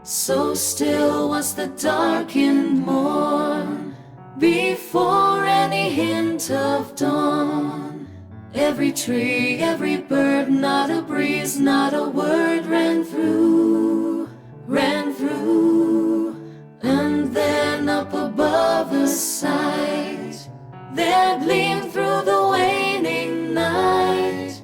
So still was the darkened morn, before any hint of dawn. Every tree, every bird, not a breeze, not a word ran through. And then up above the sight, there gleamed through the waning night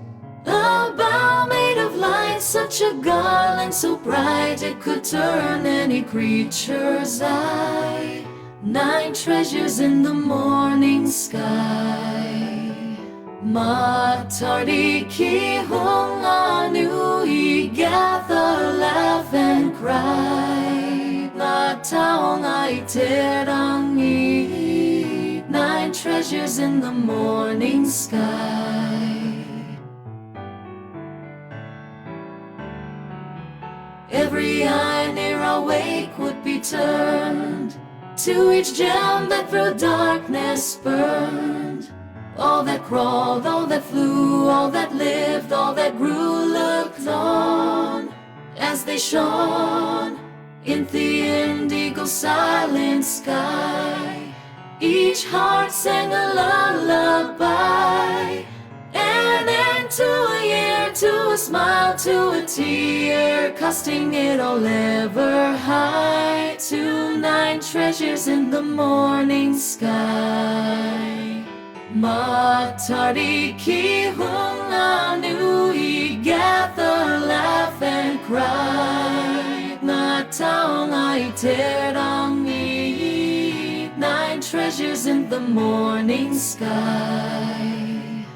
a bough made of light, such a garland so bright it could turn any creature's eye. 9 treasures in the morning sky. Matariki Hunga Nui, gather, laugh and cry. Aotearoa, 9 treasures in the morning sky. Every eye near awake would be turned to each gem that through darkness burned. All that crawled, all that flew, all that lived, all that grew looked on as they shone in the indigo silent sky. Each heart sang a lullaby, an end to a year, to a smile, to a tear, casting it all ever high to 9 treasures in the morning sky. Matariki Hunga Nui, gather, laugh and cry. Aotearoa, 9 treasures in the morning sky.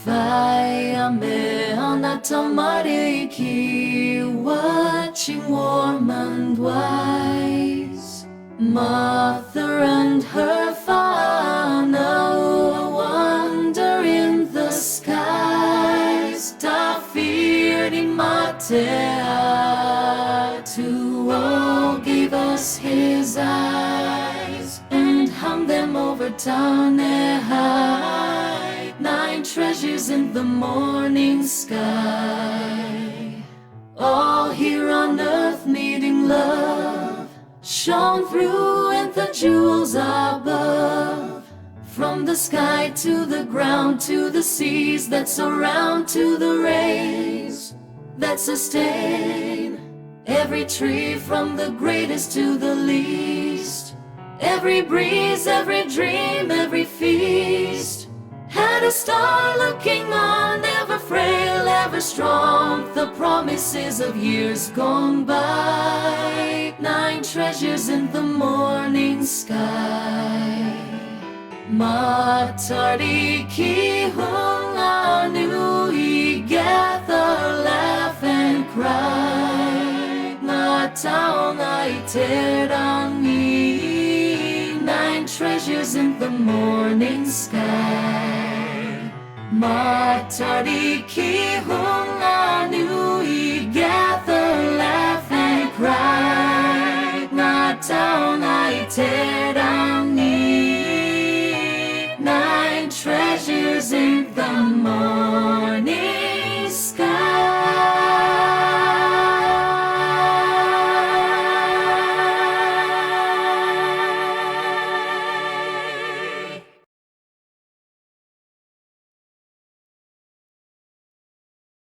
Whaiame ana tamariki, watching warm and wise. Mother and her whānau wander in the skies. Tawhiri matea, to all gave us his eyes, and hung them over Tane high. 9 treasures in the morning sky. All here on earth needing love shone through in the jewels above. From the sky to the ground, to the seas that surround, to the rays that sustain. Every tree from the greatest to the least, every breeze, every dream, every feast, had a star looking on, ever frail, ever strong, the promises of years gone by. 9 treasures in the morning sky. Matariki Hunga Nui, gather, laugh and cry. Aotearoa, 9 treasures in the morning sky. Matariki Hunga Nui, gather, laugh and cry. Aotearoa, 9 treasures in the morning.